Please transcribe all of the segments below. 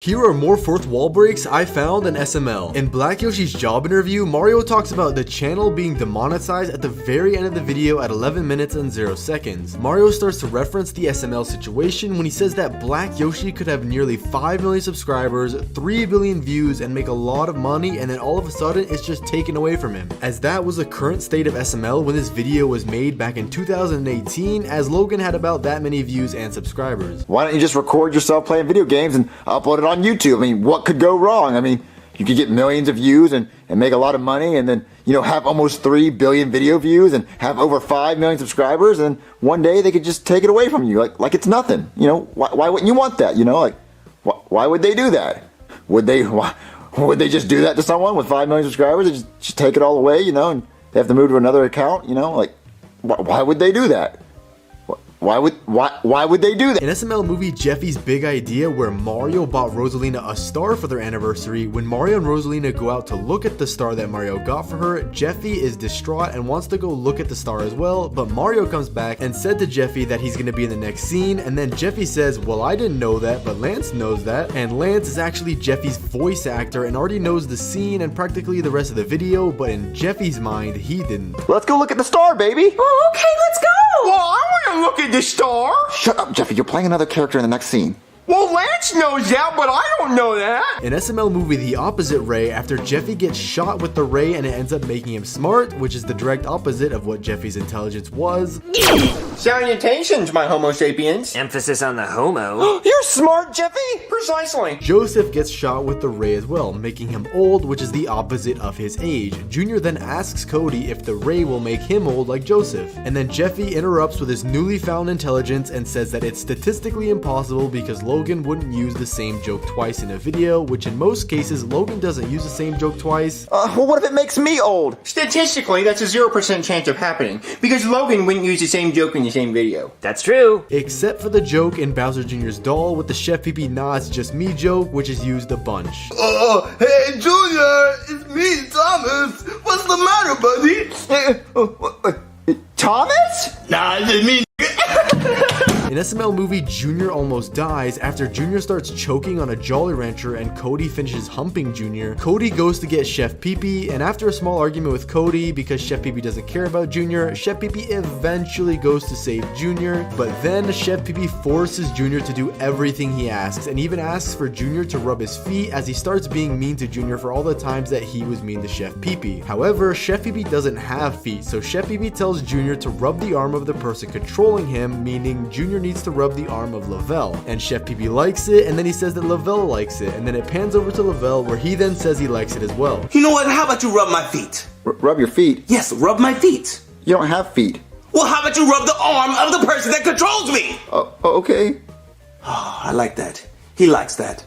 Here are more fourth wall breaks I found in SML. In Black Yoshi's job interview, Mario talks about the channel being demonetized at the very end of the video at 11 minutes and 0 seconds. Mario starts to reference the SML situation when he says that Black Yoshi could have nearly 5 million subscribers, 3 billion views, and make a lot of money, and then all of a sudden it's just taken away from him. As that was the current state of SML when this video was made back in 2018, as Logan had about that many views and subscribers. Why don't you just record yourself playing video games and upload it on YouTube? I mean, what could go wrong? I mean, you could get millions of views and make a lot of money, and then, you know, have almost 3 billion video views and have over 5 million subscribers, and one day they could just take it away from you like it's nothing. You know, why wouldn't you want that? You know, like, why would they do that? Would they just do that to someone with 5 million subscribers and just take it all away, you know, and they have to move to another account, you know? Like, why would they do that? Why would they do that? In SML movie Jeffy's Big Idea, where Mario bought Rosalina a star for their anniversary, when Mario and Rosalina go out to look at the star that Mario got for her, Jeffy is distraught and wants to go look at the star as well, but Mario comes back and said to Jeffy that he's gonna be in the next scene, and then Jeffy says, well, I didn't know that, but Lance knows that, and Lance is actually Jeffy's voice actor and already knows the scene and practically the rest of the video, but in Jeffy's mind, he didn't. Let's go look at the star, baby! Oh, okay, let's go! Well, I want to look at the star. Shut up, Jeffy. You're playing another character in the next scene. Well, Lance knows that, but I don't know that. In SML movie The Opposite Ray, after Jeffy gets shot with the ray and it ends up making him smart, which is the direct opposite of what Jeffy's intelligence was. Salutations, my homo sapiens. Emphasis on the homo. You're smart, Jeffy. Precisely. Joseph gets shot with the ray as well, making him old, which is the opposite of his age. Junior then asks Cody if the ray will make him old like Joseph. And then Jeffy interrupts with his newly found intelligence and says that it's statistically impossible because Logan wouldn't use the same joke twice in a video, which in most cases, Logan doesn't use the same joke twice. Well, what if it makes me old? Statistically, that's a 0% chance of happening, because Logan wouldn't use the same joke in the same video. That's true. Except for the joke in Bowser Jr.'s doll with the Chef Pee-Pee nah, it's just me joke, which is used a bunch. Hey, Junior, it's me, Thomas. What's the matter, buddy? Thomas? Nah, it's me. In SML movie, Junior almost dies after Junior starts choking on a Jolly Rancher and Cody finishes humping Junior. Cody goes to get Chef Pee-Pee, and after a small argument with Cody because Chef Pee-Pee doesn't care about Junior, Chef Pee-Pee eventually goes to save Junior, but then Chef Pee-Pee forces Junior to do everything he asks, and even asks for Junior to rub his feet as he starts being mean to Junior for all the times that he was mean to Chef Pee-Pee. However, Chef Pee-Pee doesn't have feet, so Chef Pee-Pee tells Junior to rub the arm of the person controlling him, meaning Junior needs to rub the arm of Lavelle, and Chef Pee-Pee likes it, and then he says that Lavelle likes it, and then it pans over to Lavelle where he then says he likes it as well. You know what? How about you rub my feet? Rub your feet? Yes, rub my feet. You don't have feet. Well, how about you rub the arm of the person that controls me? Okay. Oh, I like that. He likes that.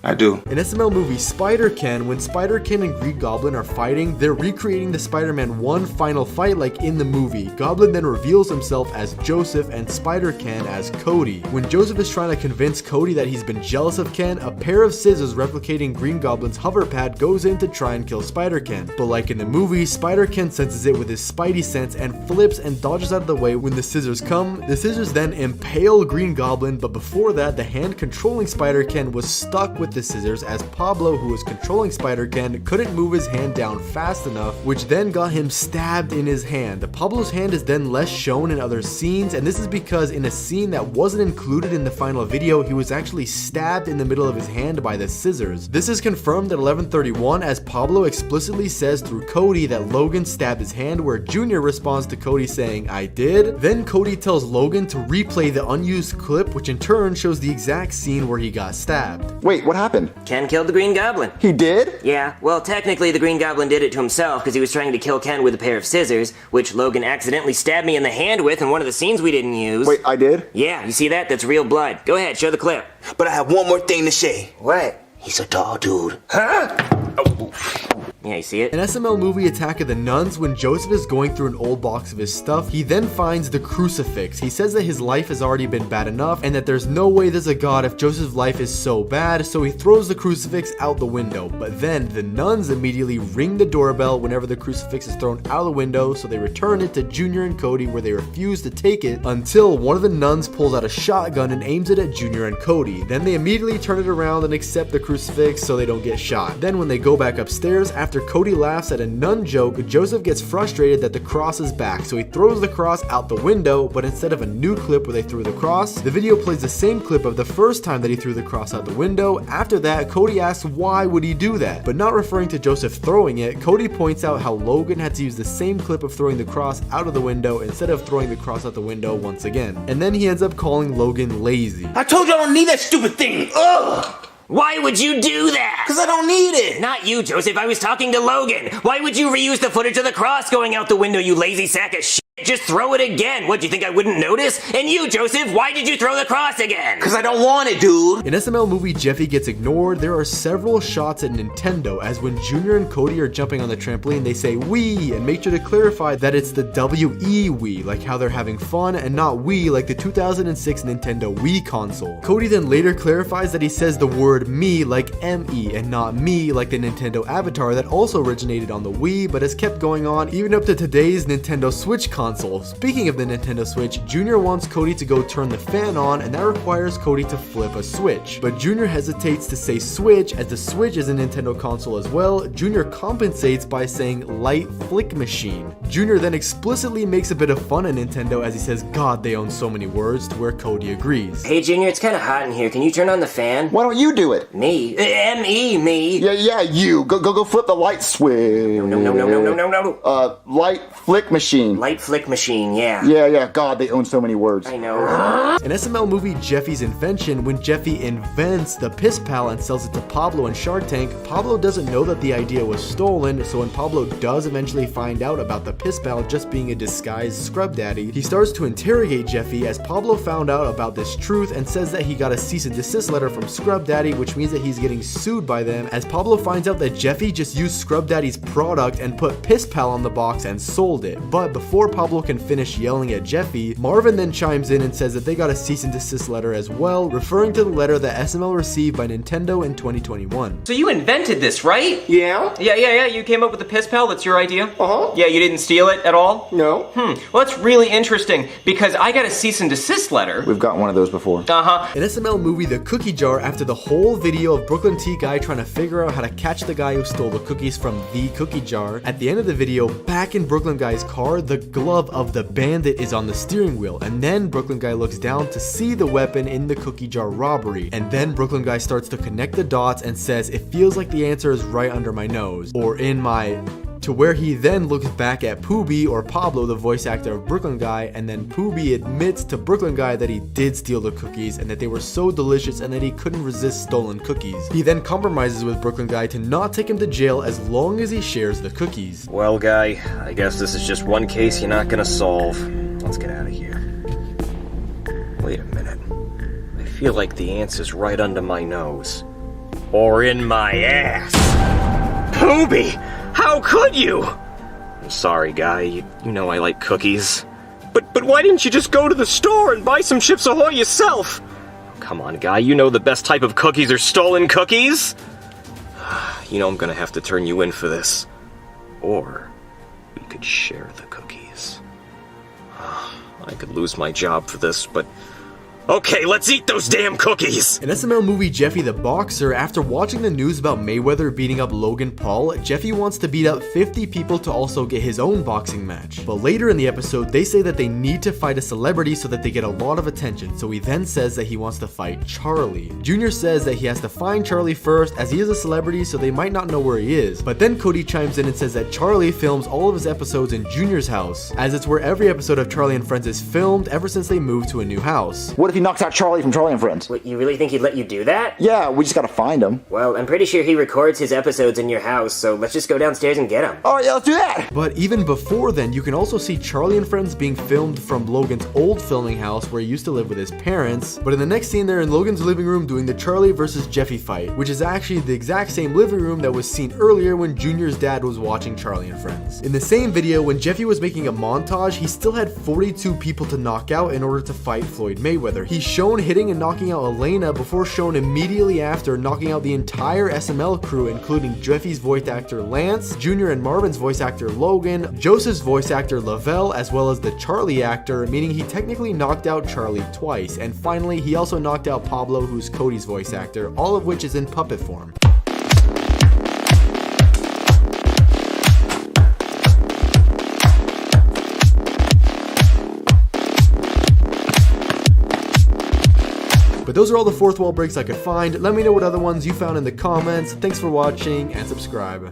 I do. In SML movie Spider-Ken, when Spider-Ken and Green Goblin are fighting, they're recreating the Spider-Man 1 final fight like in the movie. Goblin then reveals himself as Joseph and Spider-Ken as Cody. When Joseph is trying to convince Cody that he's been jealous of Ken, a pair of scissors replicating Green Goblin's hover pad goes in to try and kill Spider-Ken. But like in the movie, Spider-Ken senses it with his spidey sense and flips and dodges out of the way when the scissors come. The scissors then impale Green Goblin, but before that, the hand controlling Spider-Ken was stuck with the scissors as Pablo, who was controlling Spider-Ken, couldn't move his hand down fast enough, which then got him stabbed in his hand. Pablo's hand is then less shown in other scenes, and this is because in a scene that wasn't included in the final video, he was actually stabbed in the middle of his hand by the scissors. This is confirmed at 11:31 as Pablo explicitly says through Cody that Logan stabbed his hand, where Junior responds to Cody saying, I did. Then Cody tells Logan to replay the unused clip, which in turn shows the exact scene where he got stabbed. Wait, what happened? Ken killed the Green Goblin. He did? Yeah, well, technically the Green Goblin did it to himself because he was trying to kill Ken with a pair of scissors, which Logan accidentally stabbed me in the hand with in one of the scenes we didn't use. Wait, I did? Yeah, you see that? That's real blood. Go ahead, show the clip. But I have one more thing to say. What? He's a tall dude. Huh? Yeah, you see it? In SML movie Attack of the Nuns, when Joseph is going through an old box of his stuff, he then finds the crucifix. He says that his life has already been bad enough and that there's no way there's a God if Joseph's life is so bad, so he throws the crucifix out the window. But then the nuns immediately ring the doorbell whenever the crucifix is thrown out of the window, so they return it to Junior and Cody, where they refuse to take it until one of the nuns pulls out a shotgun and aims it at Junior and Cody. Then they immediately turn it around and accept the crucifix so they don't get shot. Then when they go back upstairs, after Cody laughs at a nun joke, Joseph gets frustrated that the cross is back, so he throws the cross out the window, but instead of a new clip where they threw the cross, the video plays the same clip of the first time that he threw the cross out the window. After that, Cody asks why would he do that, but not referring to Joseph throwing it, Cody points out how Logan had to use the same clip of throwing the cross out of the window instead of throwing the cross out the window once again. And then he ends up calling Logan lazy. I told you I don't need that stupid thing. Ugh! Why would you do that? Because I don't need it. Not you, Joseph. I was talking to Logan. Why would you reuse the footage of the cross going out the window, you lazy sack of shit? Just throw it again. What, do you think I wouldn't notice? And you, Joseph, why did you throw the cross again? Because I don't want it, dude. In SML movie Jeffy Gets Ignored, there are several shots at Nintendo, as when Junior and Cody are jumping on the trampoline, they say Wii, and make sure to clarify that it's the W-E Wii, like how they're having fun, and not Wii like the 2006 Nintendo Wii console. Cody then later clarifies that he says the word me like M-E, and not me like the Nintendo Avatar that also originated on the Wii, but has kept going on even up to today's Nintendo Switch console. Speaking of the Nintendo Switch, Junior wants Cody to go turn the fan on, and that requires Cody to flip a switch. But Junior hesitates to say Switch, as the Switch is a Nintendo console as well. Junior compensates by saying light flick machine. Junior then explicitly makes a bit of fun of Nintendo as he says, God, they own so many words, to where Cody agrees. Hey, Junior, it's kind of hot in here. Can you turn on the fan? Why don't you do it? Me? M-E, me. Yeah, you. Go flip the light switch. No. Light flick machine. Light flick machine, yeah. Yeah. God, they own so many words. I know. In SML movie Jeffy's Invention, when Jeffy invents the Piss Pal and sells it to Pablo and Shark Tank, Pablo doesn't know that the idea was stolen, so when Pablo does eventually find out about the Piss Pal just being a disguised scrub daddy, he starts to interrogate Jeffy, as Pablo found out about this truth and says that he got a cease and desist letter from Scrub Daddy, which means that he's getting sued by them, as Pablo finds out that Jeffy just used Scrub Daddy's product and put Piss Pal on the box and sold it. But before Pablo can finish yelling at Jeffy, Marvin then chimes in and says that they got a cease and desist letter as well, referring to the letter that SML received by Nintendo in 2021. So you invented this, right? Yeah? Yeah. You came up with the Piss Pal. That's your idea? Uh-huh. Yeah, you didn't steal it at all? No. Well, that's really interesting, because I got a cease and desist letter. We've got one of those before. Uh-huh. In SML movie The Cookie Jar, after the whole video of Brooklyn T Guy trying to figure out how to catch the guy who stole the cookies from the cookie jar, at the end of the video, back in Brooklyn Guy's car, the glove of the bandit is on the steering wheel, and then Brooklyn Guy looks down to see the weapon in the cookie jar robbery, and then Brooklyn Guy starts to connect the dots and says, it feels like the answer is right under my nose, or in my... to where he then looks back at Pooby, or Pablo, the voice actor of Brooklyn Guy, and then Pooby admits to Brooklyn Guy that he did steal the cookies and that they were so delicious and that he couldn't resist stolen cookies. He then compromises with Brooklyn Guy to not take him to jail as long as he shares the cookies. Well, Guy, I guess this is just one case you're not gonna solve. Let's get out of here. Wait a minute. I feel like the answer's right under my nose. Or in my ass. Pooby! How could you? I'm sorry, Guy. You know I like cookies. But why didn't you just go to the store and buy some Chips Ahoy yourself? Come on, Guy. You know the best type of cookies are stolen cookies. You know I'm gonna have to turn you in for this. Or we could share the cookies. I could lose my job for this, but... okay, let's eat those damn cookies! In SML movie Jeffy the Boxer, after watching the news about Mayweather beating up Logan Paul, Jeffy wants to beat up 50 people to also get his own boxing match. But later in the episode, they say that they need to fight a celebrity so that they get a lot of attention, so he then says that he wants to fight Charlie. Junior says that he has to find Charlie first, as he is a celebrity, so they might not know where he is. But then Cody chimes in and says that Charlie films all of his episodes in Junior's house, as it's where every episode of Charlie and Friends is filmed ever since they moved to a new house. What if he knocks out Charlie from Charlie and Friends. What, you really think he'd let you do that? Yeah, we just gotta find him. Well, I'm pretty sure he records his episodes in your house, so let's just go downstairs and get him. Oh yeah, let's do that! But even before then, you can also see Charlie and Friends being filmed from Logan's old filming house where he used to live with his parents. But in the next scene, they're in Logan's living room doing the Charlie versus Jeffy fight, which is actually the exact same living room that was seen earlier when Junior's dad was watching Charlie and Friends. In the same video, when Jeffy was making a montage, he still had 42 people to knock out in order to fight Floyd Mayweather. He's shown hitting and knocking out Elena before shown immediately after knocking out the entire SML crew, including Jeffy's voice actor Lance, Junior and Marvin's voice actor Logan, Joseph's voice actor Lavelle, as well as the Charlie actor, meaning he technically knocked out Charlie twice. And finally, he also knocked out Pablo, who's Cody's voice actor, all of which is in puppet form. But those are all the fourth wall breaks I could find. Let me know what other ones you found in the comments. Thanks for watching and subscribe.